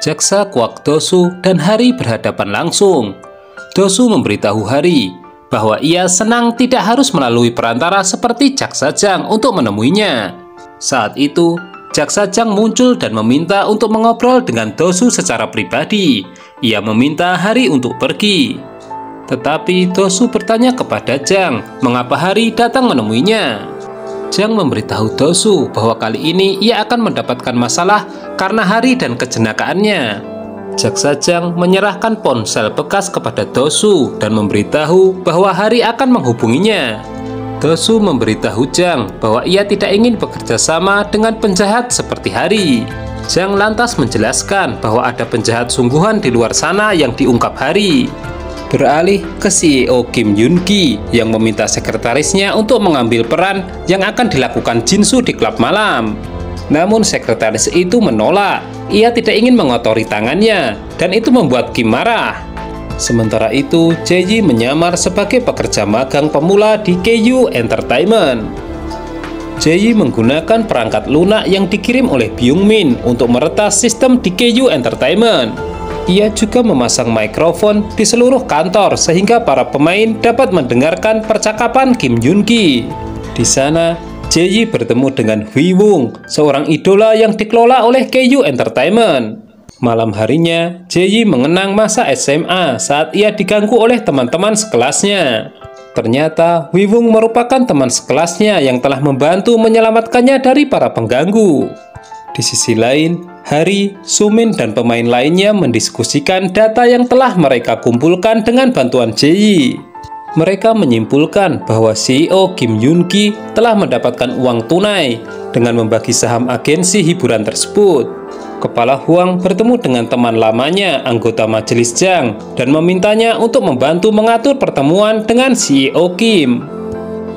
Jaksa Kwak Dosu dan Hari berhadapan langsung. Dosu memberitahu Hari bahwa ia senang tidak harus melalui perantara seperti Jaksa Jang untuk menemuinya. Saat itu, Jaksa Jang muncul dan meminta untuk mengobrol dengan Dosu secara pribadi. Ia meminta Hari untuk pergi. Tetapi Dosu bertanya kepada Jang mengapa Hari datang menemuinya. Jang memberitahu Dosu bahwa kali ini ia akan mendapatkan masalah karena Hari dan kejenakaannya. Jaksa Jang menyerahkan ponsel bekas kepada Dosu dan memberitahu bahwa Hari akan menghubunginya. Dosu memberitahu Jang bahwa ia tidak ingin bekerja sama dengan penjahat seperti Hari. Jang lantas menjelaskan bahwa ada penjahat sungguhan di luar sana yang diungkap Hari. Beralih ke CEO Kim Yoon Ki yang meminta sekretarisnya untuk mengambil peran yang akan dilakukan Jinsu di klub malam. Namun sekretaris itu menolak. Ia tidak ingin mengotori tangannya dan itu membuat Kim marah. Sementara itu, Jae-yi menyamar sebagai pekerja magang pemula di KU Entertainment. Jae-yi menggunakan perangkat lunak yang dikirim oleh Byung-min untuk meretas sistem di KU Entertainment. Ia juga memasang mikrofon di seluruh kantor sehingga para pemain dapat mendengarkan percakapan Kim Yoon Ki. Di sana, Jae-yi bertemu dengan Hui Wung, seorang idola yang dikelola oleh KU Entertainment. Malam harinya, Jae-yi mengenang masa SMA saat ia diganggu oleh teman-teman sekelasnya. Ternyata Hui Wung merupakan teman sekelasnya yang telah membantu menyelamatkannya dari para pengganggu. Di sisi lain, Hari, Sumin, dan pemain lainnya mendiskusikan data yang telah mereka kumpulkan dengan bantuan Jae-yi. Mereka menyimpulkan bahwa CEO Kim Yoon Ki telah mendapatkan uang tunai dengan membagi saham agensi hiburan tersebut. Kepala Huang bertemu dengan teman lamanya, anggota majelis Jang, dan memintanya untuk membantu mengatur pertemuan dengan CEO Kim.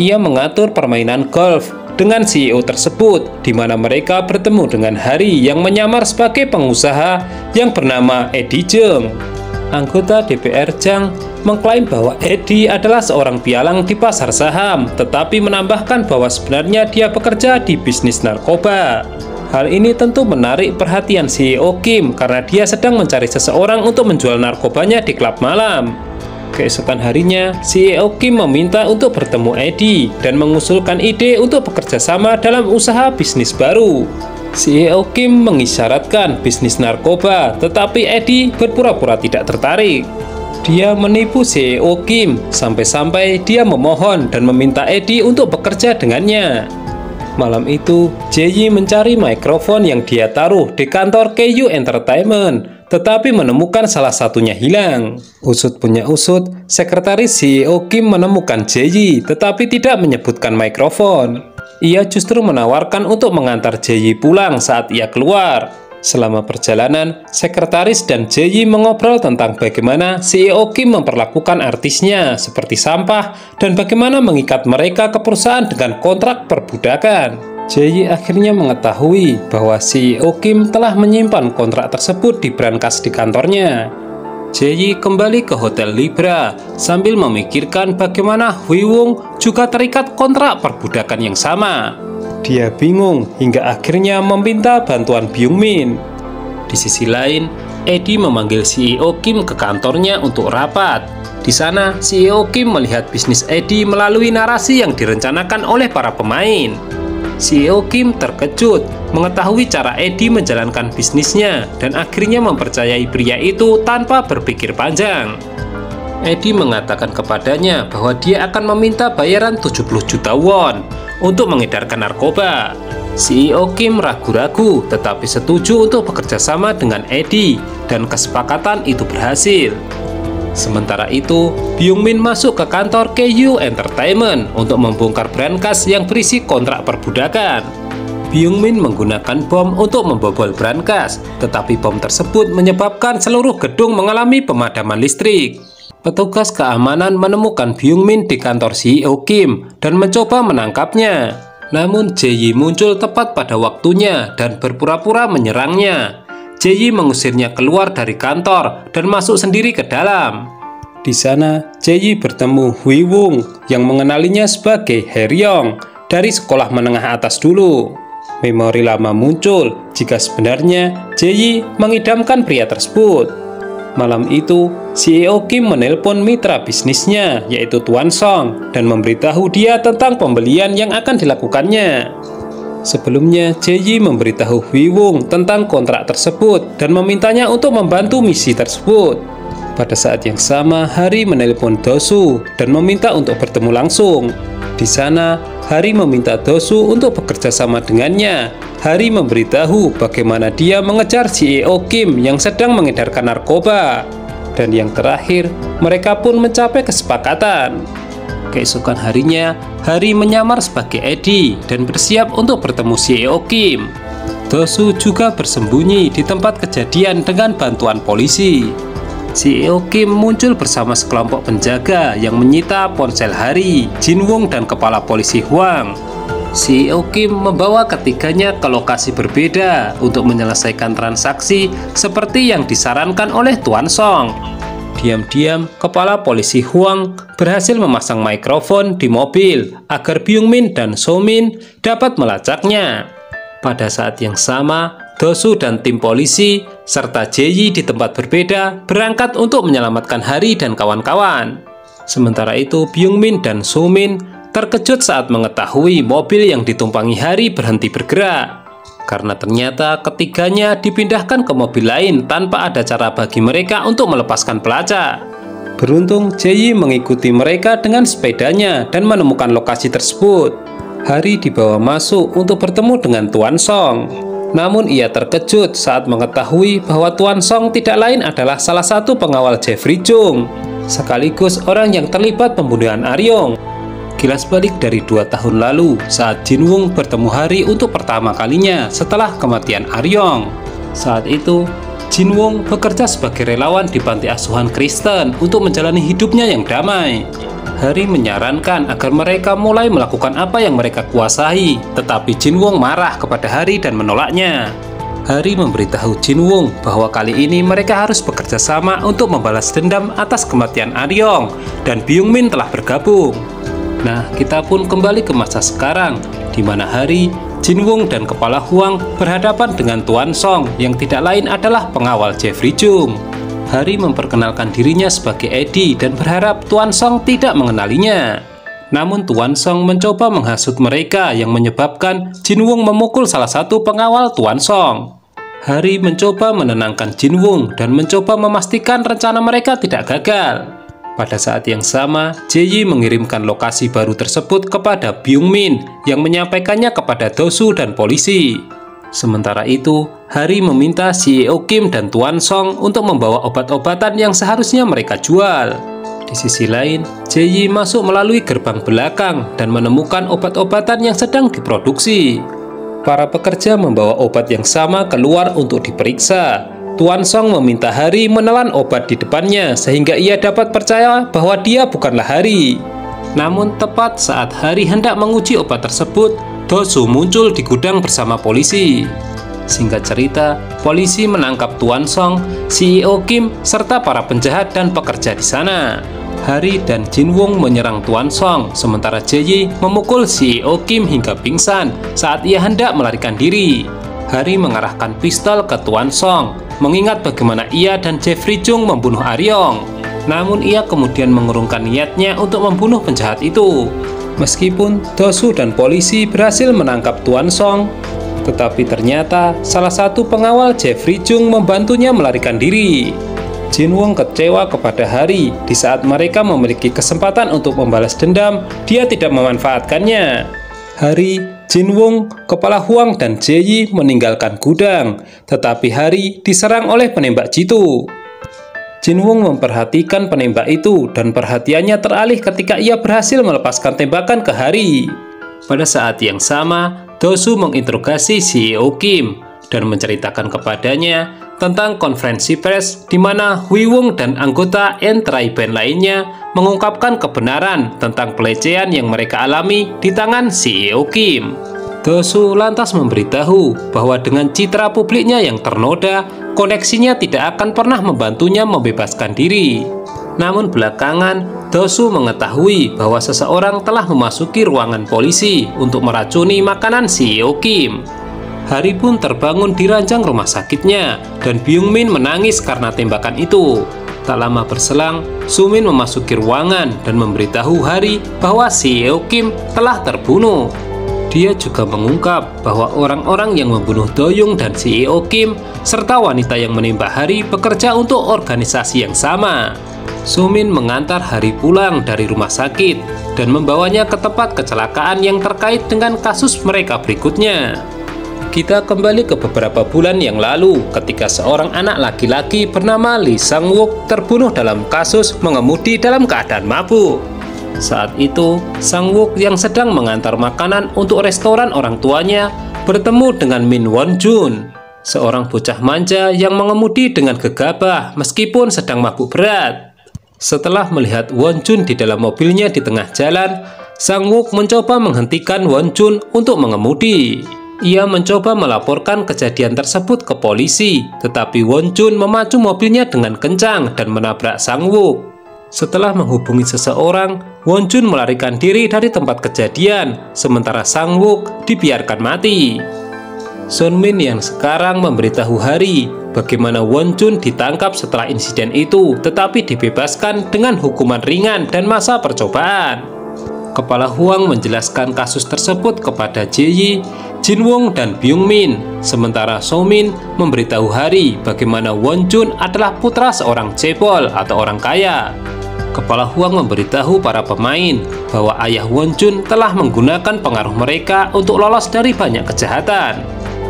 Ia mengatur permainan golf dengan CEO tersebut, di mana mereka bertemu dengan Hari yang menyamar sebagai pengusaha yang bernama Eddie Jung. Anggota DPR Jang mengklaim bahwa Eddie adalah seorang pialang di pasar saham, tetapi menambahkan bahwa sebenarnya dia bekerja di bisnis narkoba. Hal ini tentu menarik perhatian CEO Kim karena dia sedang mencari seseorang untuk menjual narkobanya di klub malam. Keesokan harinya, CEO Kim meminta untuk bertemu Eddie dan mengusulkan ide untuk bekerja sama dalam usaha bisnis baru. CEO Kim mengisyaratkan bisnis narkoba, tetapi Eddie berpura-pura tidak tertarik. Dia menipu CEO Kim sampai-sampai dia memohon dan meminta Eddie untuk bekerja dengannya. Malam itu, Jae-yi mencari mikrofon yang dia taruh di kantor KU Entertainment, tetapi menemukan salah satunya hilang. Usut punya usut, sekretaris CEO Kim menemukan Jae-yi, tetapi tidak menyebutkan mikrofon. Ia justru menawarkan untuk mengantar Jae-yi pulang saat ia keluar. Selama perjalanan, sekretaris dan Jae-yi mengobrol tentang bagaimana CEO Kim memperlakukan artisnya seperti sampah dan bagaimana mengikat mereka ke perusahaan dengan kontrak perbudakan. Jae-yi akhirnya mengetahui bahwa CEO Kim telah menyimpan kontrak tersebut di brankas di kantornya. Jae-yi kembali ke Hotel Libra sambil memikirkan bagaimana Hui Wung juga terikat kontrak perbudakan yang sama. Dia bingung hingga akhirnya meminta bantuan Byung-min. Di sisi lain, Eddie memanggil CEO Kim ke kantornya untuk rapat. Di sana, CEO Kim melihat bisnis Eddie melalui narasi yang direncanakan oleh para pemain. CEO Kim terkejut mengetahui cara Eddie menjalankan bisnisnya dan akhirnya mempercayai pria itu tanpa berpikir panjang. Eddie mengatakan kepadanya bahwa dia akan meminta bayaran 70 juta won untuk mengedarkan narkoba. CEO Kim ragu-ragu tetapi setuju untuk bekerja sama dengan Eddie dan kesepakatan itu berhasil. Sementara itu, Byung-min masuk ke kantor KU Entertainment untuk membongkar brankas yang berisi kontrak perbudakan. Byung-min menggunakan bom untuk membobol brankas, tetapi bom tersebut menyebabkan seluruh gedung mengalami pemadaman listrik. Petugas keamanan menemukan Byung-min di kantor CEO Kim dan mencoba menangkapnya. Namun Jae-yi muncul tepat pada waktunya dan berpura-pura menyerangnya. Jae-yi mengusirnya keluar dari kantor dan masuk sendiri ke dalam. Di sana, Jae-yi bertemu Hui Wung yang mengenalinya sebagai Haeryong dari sekolah menengah atas dulu. Memori lama muncul jika sebenarnya Jae-yi mengidamkan pria tersebut. Malam itu, CEO Kim menelpon mitra bisnisnya, yaitu Tuan Song, dan memberitahu dia tentang pembelian yang akan dilakukannya. Sebelumnya, Jae-yi memberitahu Hui-wung tentang kontrak tersebut dan memintanya untuk membantu misi tersebut. Pada saat yang sama, Hari menelpon Do-su dan meminta untuk bertemu langsung. Di sana, Hari meminta Do-su untuk bekerja sama dengannya. Hari memberitahu bagaimana dia mengejar CEO Kim yang sedang mengedarkan narkoba. Dan yang terakhir, mereka pun mencapai kesepakatan. Keesokan harinya, Hari menyamar sebagai Eddie dan bersiap untuk bertemu CEO Kim. Do-su juga bersembunyi di tempat kejadian dengan bantuan polisi. CEO Kim muncul bersama sekelompok penjaga yang menyita ponsel Hari, Jin-woong, dan kepala polisi Hwang. CEO Kim membawa ketiganya ke lokasi berbeda untuk menyelesaikan transaksi seperti yang disarankan oleh Tuan Song. Diam-diam, kepala polisi Hwang berhasil memasang mikrofon di mobil agar Byung-min dan So-min dapat melacaknya. Pada saat yang sama, Do-su dan tim polisi serta Jae-yi di tempat berbeda berangkat untuk menyelamatkan Hari dan kawan-kawan. Sementara itu, Byung-min dan So-min terkejut saat mengetahui mobil yang ditumpangi Hari berhenti bergerak. Karena ternyata ketiganya dipindahkan ke mobil lain tanpa ada cara bagi mereka untuk melepaskan pelacak. Beruntung, Jae-yi mengikuti mereka dengan sepedanya dan menemukan lokasi tersebut. Hari dibawa masuk untuk bertemu dengan Tuan Song. Namun ia terkejut saat mengetahui bahwa Tuan Song tidak lain adalah salah satu pengawal Jeffrey Chung, sekaligus orang yang terlibat pembunuhan Aryong. Kilas balik dari 2 tahun lalu saat Jin-woong bertemu Hari untuk pertama kalinya setelah kematian Aryong. Saat itu, Jin-woong bekerja sebagai relawan di panti asuhan Kristen untuk menjalani hidupnya yang damai. Hari menyarankan agar mereka mulai melakukan apa yang mereka kuasai, tetapi Jin-woong marah kepada Hari dan menolaknya. Hari memberitahu Jin-woong bahwa kali ini mereka harus bekerja sama untuk membalas dendam atas kematian Aryong, dan Byung-min telah bergabung. Nah, kita pun kembali ke masa sekarang, di mana Hari, Jin-woong, dan kepala Hwang berhadapan dengan Tuan Song yang tidak lain adalah pengawal Jeffrey Chung. Hari memperkenalkan dirinya sebagai Eddie dan berharap Tuan Song tidak mengenalinya. Namun Tuan Song mencoba menghasut mereka yang menyebabkan Jin-woong memukul salah satu pengawal Tuan Song. Hari mencoba menenangkan Jin-woong dan mencoba memastikan rencana mereka tidak gagal. Pada saat yang sama, Jae-yi mengirimkan lokasi baru tersebut kepada Byung-min yang menyampaikannya kepada Do-su dan polisi. Sementara itu, Hari meminta CEO Kim dan Tuan Song untuk membawa obat-obatan yang seharusnya mereka jual. Di sisi lain, Jae-yi masuk melalui gerbang belakang dan menemukan obat-obatan yang sedang diproduksi. Para pekerja membawa obat yang sama keluar untuk diperiksa. Tuan Song meminta Hari menelan obat di depannya sehingga ia dapat percaya bahwa dia bukanlah Hari. Namun tepat saat Hari hendak menguji obat tersebut, Do-su muncul di gudang bersama polisi. Singkat cerita, polisi menangkap Tuan Song, CEO Kim, serta para penjahat dan pekerja di sana. Hari dan Jin-woong menyerang Tuan Song, sementara Jae-yi memukul CEO Kim hingga pingsan saat ia hendak melarikan diri. Hari mengarahkan pistol ke Tuan Song, mengingat bagaimana ia dan Jeffrey Chung membunuh Aryong. Namun ia kemudian mengurungkan niatnya untuk membunuh penjahat itu. Meskipun Do-su dan polisi berhasil menangkap Tuan Song, tetapi ternyata salah satu pengawal Jeffrey Chung membantunya melarikan diri. Jin-woong kecewa kepada Hari di saat mereka memiliki kesempatan untuk membalas dendam, dia tidak memanfaatkannya. Hari, Jin-woong, kepala Hwang, dan Jae-yi meninggalkan gudang, tetapi Hari diserang oleh penembak jitu. Jin-woong memperhatikan penembak itu dan perhatiannya teralih ketika ia berhasil melepaskan tembakan ke Hari. Pada saat yang sama, Do-su menginterogasi CEO Kim dan menceritakan kepadanya tentang konferensi pers di mana Hui-wung dan anggota N-Triband lainnya mengungkapkan kebenaran tentang pelecehan yang mereka alami di tangan CEO Kim. Do-su lantas memberitahu bahwa dengan citra publiknya yang ternoda, koneksinya tidak akan pernah membantunya membebaskan diri. Namun belakangan, Do-su mengetahui bahwa seseorang telah memasuki ruangan polisi untuk meracuni makanan CEO Kim. Hari pun terbangun di ranjang rumah sakitnya, dan Byung-min menangis karena tembakan itu. Tak lama berselang, Soo-min memasuki ruangan dan memberitahu Hari bahwa si Yeo Kim telah terbunuh. Dia juga mengungkap bahwa orang-orang yang membunuh Do-young dan si Yeo Kim serta wanita yang menembak Hari bekerja untuk organisasi yang sama. Soo-min mengantar Hari pulang dari rumah sakit dan membawanya ke tempat kecelakaan yang terkait dengan kasus mereka berikutnya. Kita kembali ke beberapa bulan yang lalu ketika seorang anak laki-laki bernama Lee Sang-wook terbunuh dalam kasus mengemudi dalam keadaan mabuk. Saat itu, Sang-wook yang sedang mengantar makanan untuk restoran orang tuanya bertemu dengan Min Won-jun, seorang bocah manja yang mengemudi dengan gegabah meskipun sedang mabuk berat. Setelah melihat Won-jun di dalam mobilnya di tengah jalan, Sang-wook mencoba menghentikan Won-jun untuk mengemudi. Ia mencoba melaporkan kejadian tersebut ke polisi, tetapi Won-jun memacu mobilnya dengan kencang dan menabrak Sang-wook. Setelah menghubungi seseorang, Won-jun melarikan diri dari tempat kejadian, sementara Sang-wook dibiarkan mati. Sun-min yang sekarang memberitahu Hari bagaimana Won-jun ditangkap setelah insiden itu, tetapi dibebaskan dengan hukuman ringan dan masa percobaan. Kepala Hwang menjelaskan kasus tersebut kepada Jae-yi, Jin-won, dan Byung-min, sementara So-min memberitahu Hari bagaimana Won-jun adalah putra seorang cebol atau orang kaya. Kepala Hwang memberitahu para pemain bahwa ayah Won-jun telah menggunakan pengaruh mereka untuk lolos dari banyak kejahatan.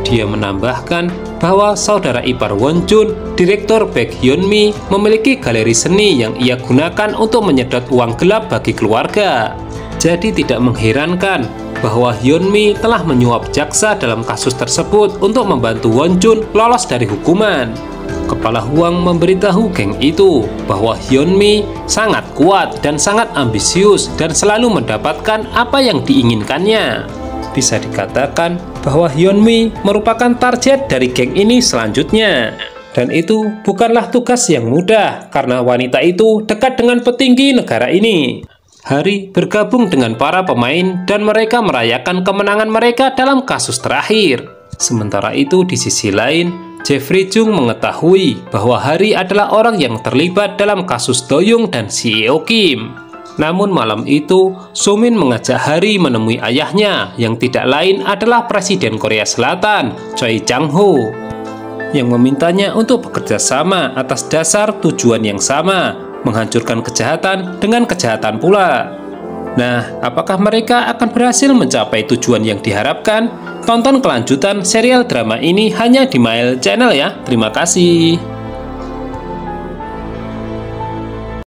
Dia menambahkan bahwa saudara ipar Won-jun, Direktur Baek Hyun-mi, memiliki galeri seni yang ia gunakan untuk menyedot uang gelap bagi keluarga. Jadi tidak mengherankan bahwa Hyun-mi telah menyuap jaksa dalam kasus tersebut untuk membantu Won-jun lolos dari hukuman. Kepala Hwang memberitahu geng itu bahwa Hyun-mi sangat kuat dan sangat ambisius dan selalu mendapatkan apa yang diinginkannya. Bisa dikatakan bahwa Hyun-mi merupakan target dari geng ini selanjutnya. Dan itu bukanlah tugas yang mudah karena wanita itu dekat dengan petinggi negara ini. Hari bergabung dengan para pemain dan mereka merayakan kemenangan mereka dalam kasus terakhir. Sementara itu di sisi lain, Jeffrey Jung mengetahui bahwa Hari adalah orang yang terlibat dalam kasus Do-young dan si Yeo Kim. Namun malam itu, So-min mengajak Hari menemui ayahnya yang tidak lain adalah Presiden Korea Selatan, Choi Chang-ho, yang memintanya untuk bekerja sama atas dasar tujuan yang sama, menghancurkan kejahatan dengan kejahatan pula. Nah, apakah mereka akan berhasil mencapai tujuan yang diharapkan? Tonton kelanjutan serial drama ini hanya di Mail Channel ya. Terima kasih.